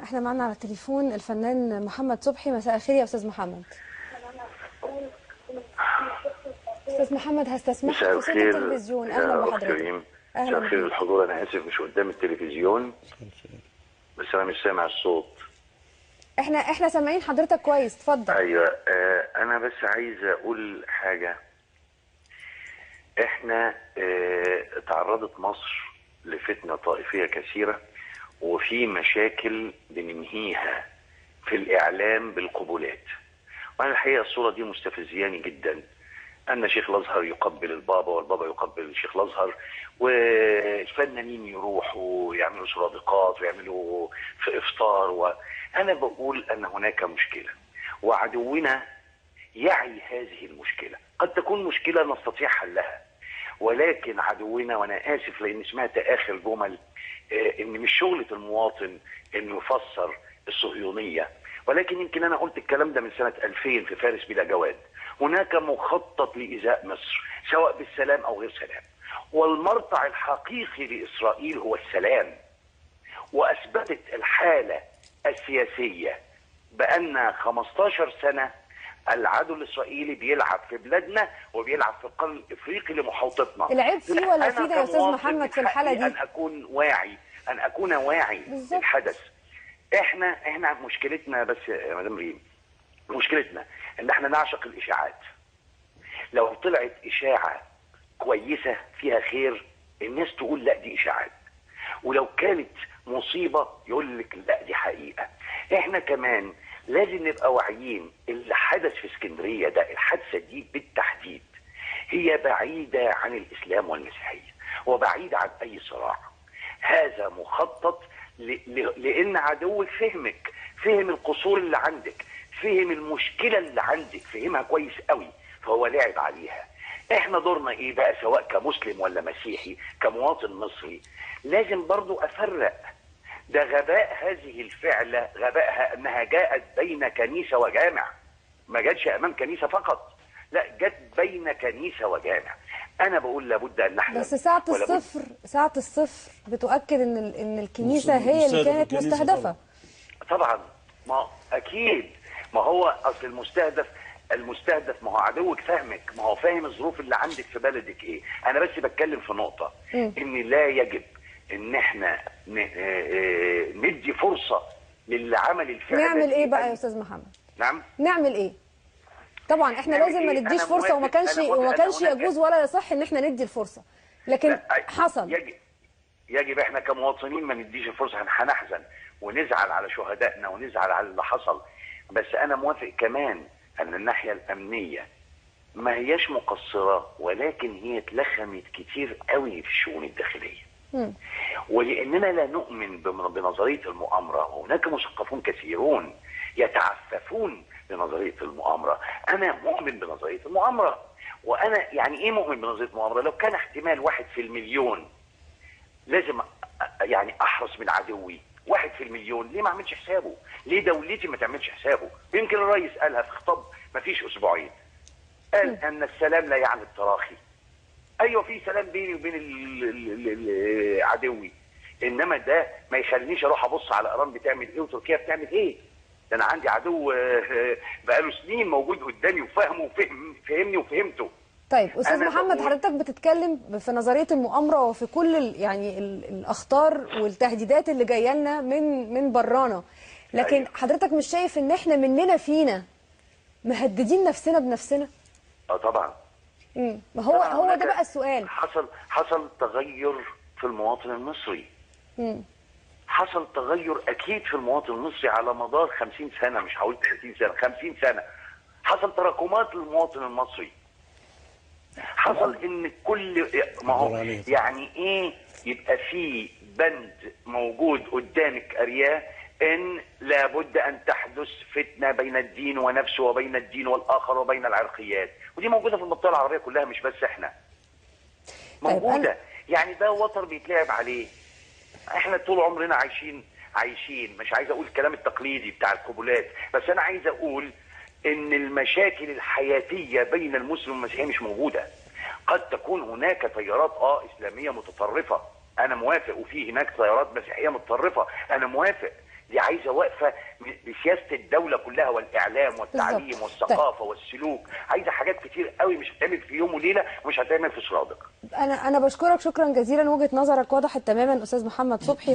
احنا معنا على التليفون الفنان محمد صبحي. مساء الخير يا استاذ محمد. استاذ محمد هستسمحك في صوت التلفزيون. اهلا بحضرتك. مساء الخير الحضور. انا اسف مش قدام التلفزيون بس انا مش سامع الصوت. احنا سامعين حضرتك كويس، اتفضل. ايوه انا بس عايز اقول حاجه. احنا تعرضت مصر لفتنه طائفيه كثيره وفي مشاكل بننهيها في الاعلام بالقبولات، وانا الحقيقه الصوره دي مستفزياني جدا. ان شيخ الازهر يقبل البابا والبابا يقبل الشيخ الازهر، والفنانين يروحوا يعملوا سرادقات ويعملوا في افطار، وانا بقول ان هناك مشكله وعدونا يعي هذه المشكله. قد تكون مشكله نستطيع حلها، ولكن عدونا، وانا اسف لان سمعت اخر جمل ان مش شغله المواطن انه يفسر الصهيونيه، ولكن يمكن انا قلت الكلام ده من سنه 2000 في فارس بلا جواد. هناك مخطط لإيذاء مصر سواء بالسلام أو غير سلام، والمرتع الحقيقي لإسرائيل هو السلام. وأثبتت الحالة السياسية بأن 15 سنة العدو الإسرائيلي بيلعب في بلادنا وبيلعب في القرن الإفريقي لمحاوطتنا. العيب فيه ولا فينا يا أستاذ محمد في الحالة دي؟ أن أكون واعي بالحدث. إحنا مشكلتنا بس يا مدام ريم، مشكلتنا ان احنا نعشق الاشاعات. لو طلعت اشاعه كويسه فيها خير الناس تقول لا دي اشاعات، ولو كانت مصيبه يقول لك لا دي حقيقه. احنا كمان لازم نبقى واعيين. اللي حدث في اسكندريه ده، الحادثه دي بالتحديد هي بعيده عن الاسلام والمسيحيه وبعيده عن اي صراع. هذا مخطط لان عدوك فهمك، فهم القصور اللي عندك، فهم المشكلة اللي عندك، فهمها كويس قوي، فهو لعب عليها. احنا دورنا ايه بقى سواء كمسلم ولا مسيحي كمواطن مصري؟ لازم برضو افرق. ده غباء هذه الفعلة، غبائها انها جاءت بين كنيسة وجامع، ما جاتش امام كنيسة فقط، لا جت بين كنيسة وجامع. انا بقول لابد ان نحلم. بس ساعة الصفر بتؤكد ان الكنيسة هي اللي كانت مستهدفة. طبعا ما اكيد، ما هو اصل المستهدف ما هو عدوك فاهمك، ما هو فاهم الظروف اللي عندك في بلدك ايه. انا بس بتكلم في نقطه ان لا يجب ان احنا ندي فرصه للي عمل الفعل. نعمل ايه بقى يا استاذ محمد؟ نعم نعمل ايه؟ طبعا احنا لازم ما نديش فرصه، وما كانش يجوز ولا يصح ان احنا ندي الفرصه، لكن حصل. يجب احنا كمواطنين ما نديش الفرصه. هنحزن ونزعل على شهدائنا ونزعل على اللي حصل، بس انا موافق كمان ان الناحيه الامنيه ما هياش مقصره، ولكن هي اتلخمت كتير قوي في الشؤون الداخليه. ولاننا لا نؤمن بنظريه المؤامره، وهناك مثقفون كثيرون يتعففون بنظريه المؤامره. انا مؤمن بنظريه المؤامره، وانا يعني ايه مؤمن بنظريه المؤامره؟ لو كان احتمال 1 في المليون لازم يعني احرص من عدوي. 1 في المليون ليه ما اعملش حسابه؟ ليه دولتي ما تعملش حسابه؟ يمكن الرئيس قالها في خطاب ما فيش اسبوعين، قال ان السلام لا يعني التراخي. ايوه في سلام بيني وبين عدوي، انما ده ما يخلينيش اروح ابص على ايران بتعمل ايه وتركيا بتعمل ايه. ده انا عندي عدو بقاله سنين موجود قدامي وفاهمه فهمني وفهمته. طيب استاذ محمد، حضرتك بتتكلم في نظريه المؤامره وفي كل يعني الاخطار والتهديدات اللي جايه لنا من برانا، لكن أيوة. حضرتك مش شايف ان احنا مننا فينا مهددين نفسنا بنفسنا؟ طبعا. ما هو ده بقى السؤال. حصل تغير في المواطن المصري. حصل تغير اكيد في المواطن المصري على مدار 50 سنه، مش هقول 30 سنه، 50 سنه. حصل تراكمات للمواطن المصري. حصل ان كل ما هو يعني ايه يبقى في بند موجود قدامك ارياه ان لابد ان تحدث فتنه بين الدين ونفسه وبين الدين والاخر وبين العرقيات، ودي موجوده في المنطقه العربيه كلها مش بس احنا. موجوده. يعني ده وتر بيتلعب عليه. احنا طول عمرنا عايشين مش عايز اقول الكلام التقليدي بتاع القبلات، بس انا عايز اقول ان المشاكل الحياتيه بين المسلم والمسيحي مش موجوده. قد تكون هناك تيارات اسلاميه متطرفه، انا موافق، وفي هناك تيارات مسيحيه متطرفه، انا موافق، دي عايزه وقفه بسياسه الدوله كلها، والاعلام والتعليم بالظبط. والثقافه والسلوك، عايزه حاجات كتير قوي مش هتعمل في يوم وليله ومش هتعمل في سرادق. انا بشكرك شكرا جزيلا، وجهة نظرك وضحت تماما استاذ محمد صبحي.